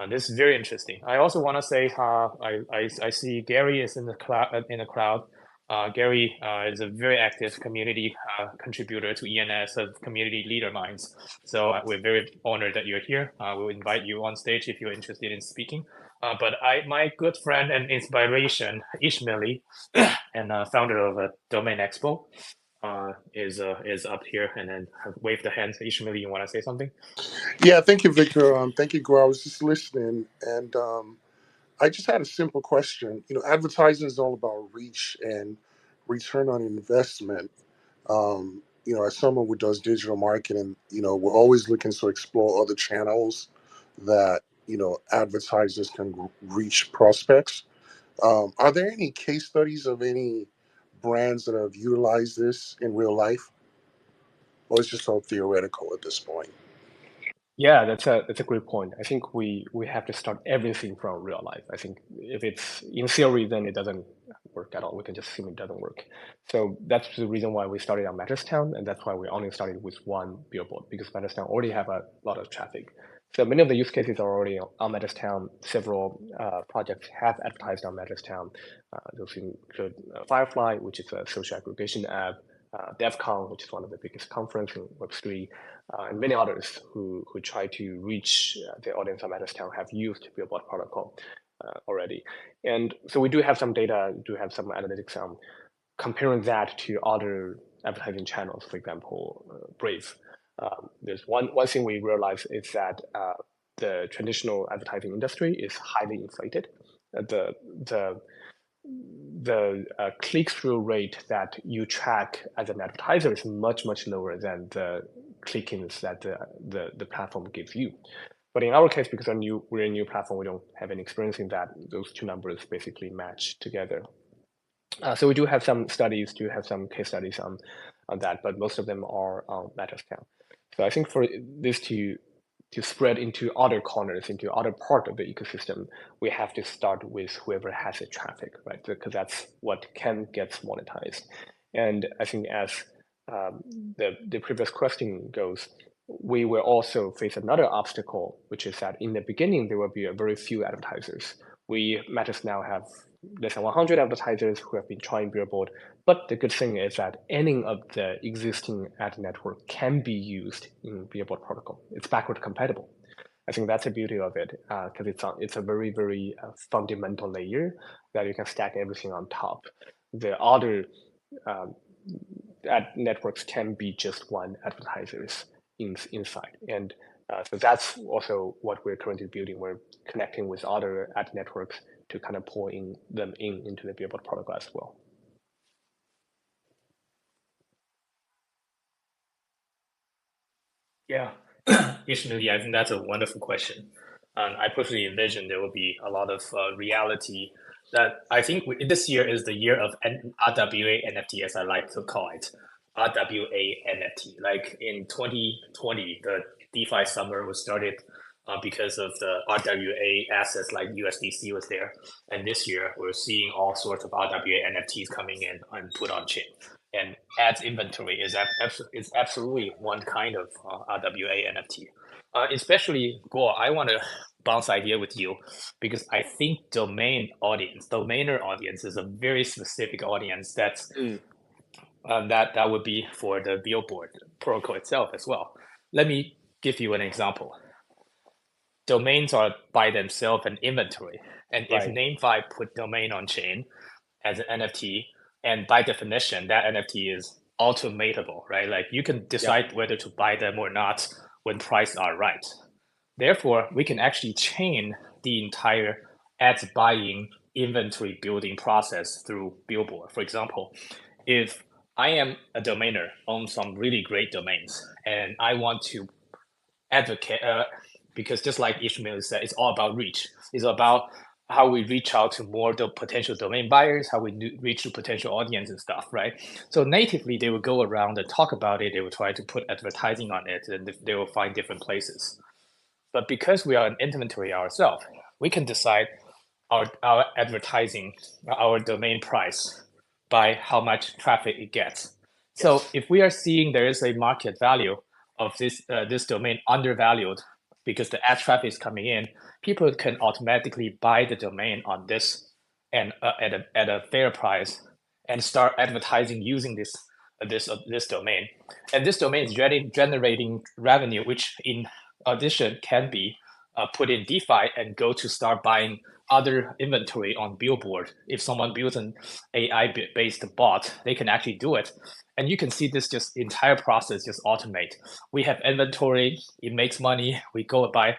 This is very interesting. I also want to say I see Gary is in the crowd. Gary is a very active community contributor to ENS of Community Leader Minds. So we're very honored that you're here. We'll invite you on stage if you're interested in speaking. But my good friend and inspiration, Ishmaeli, and founder of Domain Expo, is up here and then wave the hand. Ishmaeli, you want to say something? Yeah, thank you, Victor. Thank you, Guo. I was just listening, and I just had a simple question. Advertising is all about reach and return on investment. As someone who does digital marketing, we're always looking to explore other channels that advertisers can reach prospects. Are there any case studies of any brands that have utilized this in real life, or it's just all theoretical at this point? Yeah, that's a great point. I think we have to start everything from real life. I think if it's in theory, then it doesn't work at all. We can just assume it doesn't work. So that's the reason why we started on Mattress Town, and that's why we only started with one billboard, because Mattress Town already have a lot of traffic. So many of the use cases are already on Mattress Town. Several projects have advertised on Mattress Town. Those include Firefly, which is a social aggregation app, DevCon, which is one of the biggest conferences in Web3, and many others who try to reach the audience on Mattress Town have used Billboard protocol already. And so we do have some data, do have some analytics comparing that to other advertising channels, for example, Brave. There's one thing we realize is that the traditional advertising industry is highly inflated. the click-through rate that you track as an advertiser is much, much lower than the click-ins that the platform gives you. But in our case, because we're a new platform, we don't have any experience in that. Those two numbers basically match together. So we do have some studies, do have some case studies on that, but most of them are on Metascale. So I think for this to spread into other corners, into other part of the ecosystem, we have to start with whoever has the traffic, right? Because that's what gets monetized. And I think as the previous question goes, we will also face another obstacle, which is that in the beginning, there will be a very few advertisers. We Matters now have less than 100 advertisers who have been trying Billboard. But the good thing is that any of the existing ad network can be used in Billboard protocol. It's backward compatible. I think that's the beauty of it, because it's a very, very fundamental layer that you can stack everything on top. The other ad networks can be just one advertisers inside. And so that's also what we're currently building. We're connecting with other ad networks to kind of pull them into the Billboard protocol as well. Yeah, Ishmael, I think that's a wonderful question. I personally envision there will be a lot of reality that I think this year is the year of RWA NFT, as I like to call it. RWA NFT. Like in 2020, the DeFi summer was started because of the RWA assets like USDC was there. And this year, we're seeing all sorts of RWA NFTs coming in and put on chain. And ads inventory is absolutely one kind of RWA NFT. Especially, Guo, I want to bounce idea with you because I think domainer audience is a very specific audience that's that would be for the Billboard protocol itself as well. Let me give you an example. Domains are by themselves an inventory. And if Namefi put domain on chain as an NFT, and by definition, that NFT is automatable, right? Like you can decide whether to buy them or not when prices are right. Therefore, we can actually chain the entire ads buying inventory building process through Billboard. For example, if I am a domainer on some really great domains and I want to advocate, because just like Ishmael said, it's all about reach. It's about how we reach out to more potential domain buyers, how we reach the potential audience and stuff, right? So natively, they will go around and talk about it. They will try to put advertising on it, and they will find different places. But because we are an inventory ourselves, we can decide our advertising, our domain price by how much traffic it gets. So if we are seeing there is a market value of this domain undervalued because the ad traffic is coming in, people can automatically buy the domain on this and at a fair price and start advertising using this domain. And this domain is generating revenue, which in addition can be put in DeFi and go to start buying other inventory on Billboard. If someone builds an AI-based bot, they can actually do it. And you can see this just entire process just automate. We have inventory, it makes money, we go buy,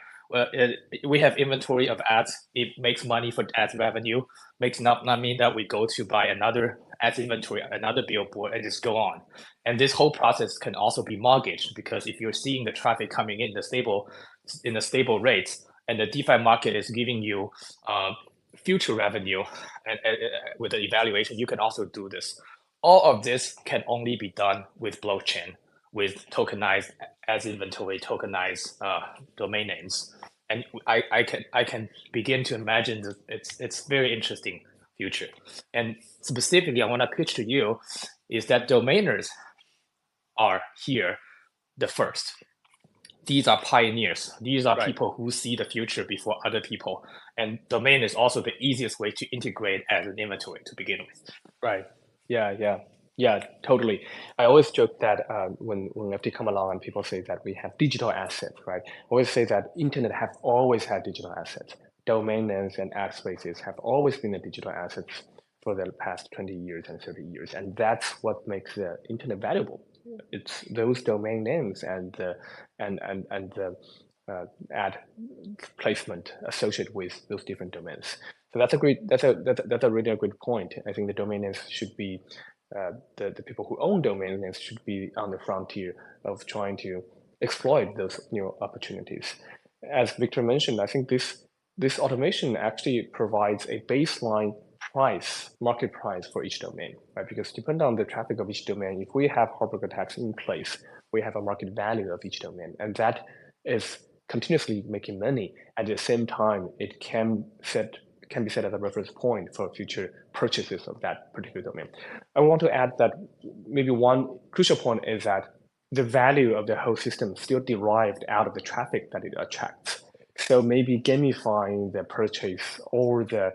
we have inventory of ads, it makes money for ads revenue, makes not mean that we go to buy another ads inventory, another Billboard, and just go on. And this whole process can also be mortgaged because if you're seeing the traffic coming in the stable rates, and the DeFi market is giving you future revenue and with the evaluation, you can also do this. All of this can only be done with blockchain, with tokenized as inventory, tokenized domain names, and I can begin to imagine that it's very interesting future. And specifically, I want to pitch to you is that domainers are here the first. These are pioneers. These are people who see the future before other people. And domain is also the easiest way to integrate as an inventory to begin with. Right. Yeah, totally. I always joke that when NFT come along and people say that we have digital assets, right? I always say that internet have always had digital assets. Domain names and ad spaces have always been the digital assets for the past 20 years and 30 years. And that's what makes the internet valuable. It's those domain names and the ad placement associated with those different domains. So that's a really great point. I think the domain names should be the people who own domain names should be on the frontier of trying to exploit those new opportunities. As Victor mentioned, I think this automation actually provides a baseline market price for each domain, right? Because depending on the traffic of each domain, if we have Harberger tax in place, we have a market value of each domain, and that is continuously making money. At the same time, it can be set as a reference point for future purchases of that particular domain. I want to add that maybe one crucial point is that the value of the whole system is still derived out of the traffic that it attracts. So maybe gamifying the purchase or the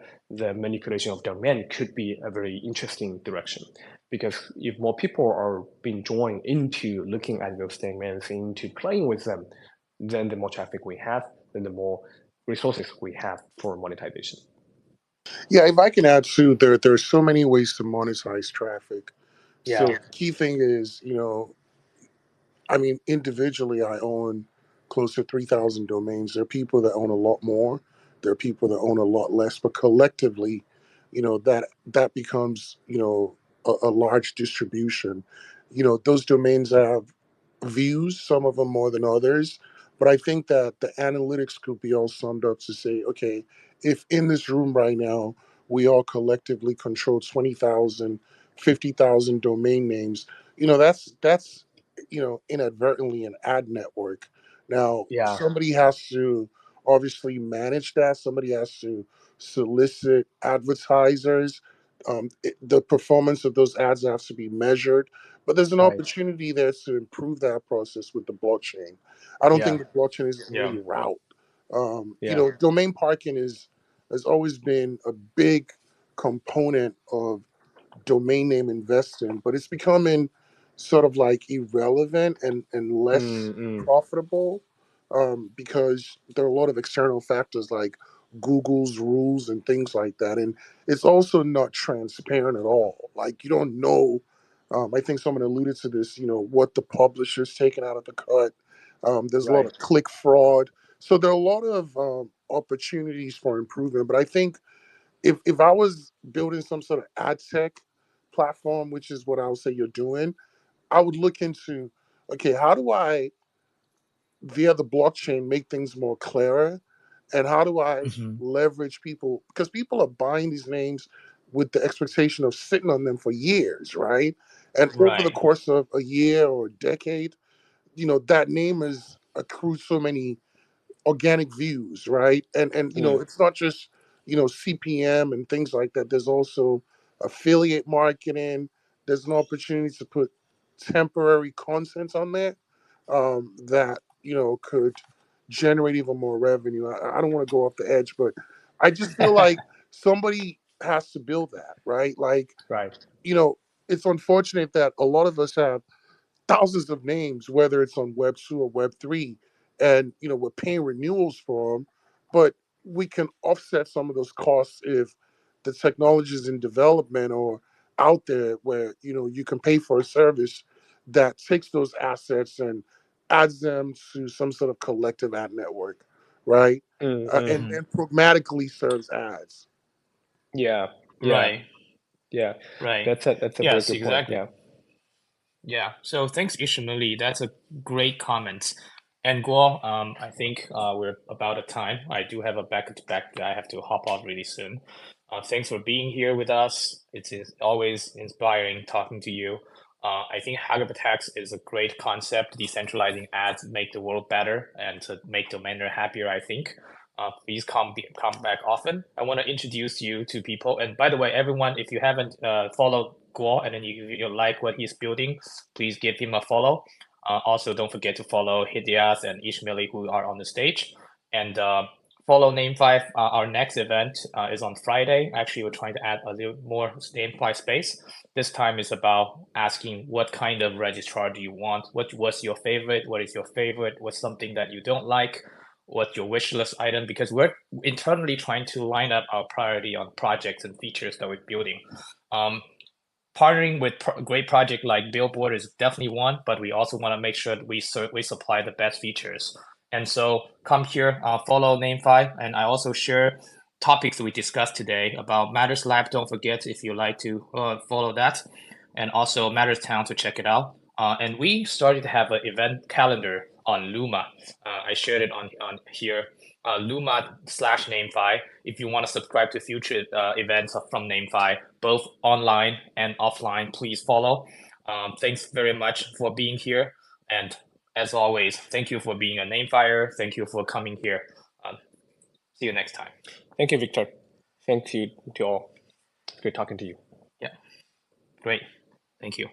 manipulation of domain could be a very interesting direction. Because if more people are being drawn into looking at those domains, into playing with them, then the more traffic we have, then the more resources we have for monetization. Yeah, if I can add too, there's so many ways to monetize traffic. So Yeah. key thing is, I mean, individually, I own close to 3,000 domains. There are people that own a lot more. There are people that own a lot less. But collectively, that becomes, a large distribution. Those domains have views, some of them more than others. But I think that the analytics could be all summed up to say, okay, if in this room right now, we all collectively control 20,000, 50,000 domain names, that's inadvertently an ad network. Now, Yeah. somebody has to obviously manage that. Somebody has to solicit advertisers. The performance of those ads has to be measured. But there's an Right. opportunity there to improve that process with the blockchain. I don't Yeah. think the blockchain is the Yeah. only route. Yeah. Domain parking has always been a big component of domain name investing, but it's becoming sort of like irrelevant and less profitable because there are a lot of external factors like Google's rules and things like that. And it's also not transparent at all. Like you don't know. I think someone alluded to this, what the publisher's taking out of the cut. There's a lot Right. of click fraud. So there are a lot of opportunities for improvement. But I think if I was building some sort of ad tech platform, which is what I would say you're doing, I would look into, okay, how do I via the blockchain make things more clearer, and how do I leverage people, because people are buying these names with the expectation of sitting on them for years, right? And over the Right. course of a year or a decade, that name has accrued so many organic views, right? And it's not just CPM and things like that. There's also affiliate marketing. There's an opportunity to put temporary content on there that could generate even more revenue. I don't want to go off the edge, but I just feel like somebody has to build that, right? Like, Right. it's unfortunate that a lot of us have thousands of names, whether it's on Web 2 or Web 3, and we're paying renewals for them, but we can offset some of those costs if the technology is in development or out there where you can pay for a service that takes those assets and adds them to some sort of collective ad network, right? And pragmatically serves ads. Yeah. Yeah. Right. Yeah. Right. That's a very Yes, good point. exactly. Yeah. Yeah. So thanks, Ishmaeli. That's a great comment. And Guo, I think we're about at time. I do have a back-to-back that I have to hop off really soon. Thanks for being here with us. It's always inspiring talking to you. I think Hagerby Tax is a great concept. Decentralizing ads make the world better and to make domainer happier, I think. Please come back often. I want to introduce you to people. And by the way, everyone, if you haven't followed Guo and then you like what he's building, please give him a follow. Also, don't forget to follow Hidyas and Ishmaeli who are on the stage. And follow Namefi. Our next event is on Friday. Actually, we're trying to add a little more Namefi space. This time is about asking what kind of registrar do you want? What's your favorite? What is your favorite? What's something that you don't like? What's your wish list item? Because we're internally trying to line up our priority on projects and features that we're building. Partnering with a great project like Billboard is definitely one, but we also want to make sure that we supply the best features. And so come here, follow Namefi, and I also share topics we discussed today about Matters Lab. Don't forget if you like to follow that, and also Matters Town to check it out. And we started to have an event calendar on Luma. I shared it on here. Luma/Namefi. If you want to subscribe to future events from Namefi, both online and offline, please follow. Thanks very much for being here. And as always, thank you for being a Namefier. Thank you for coming here. See you next time. Thank you, Victor. Thank you to all. Great talking to you. Yeah, great. Thank you.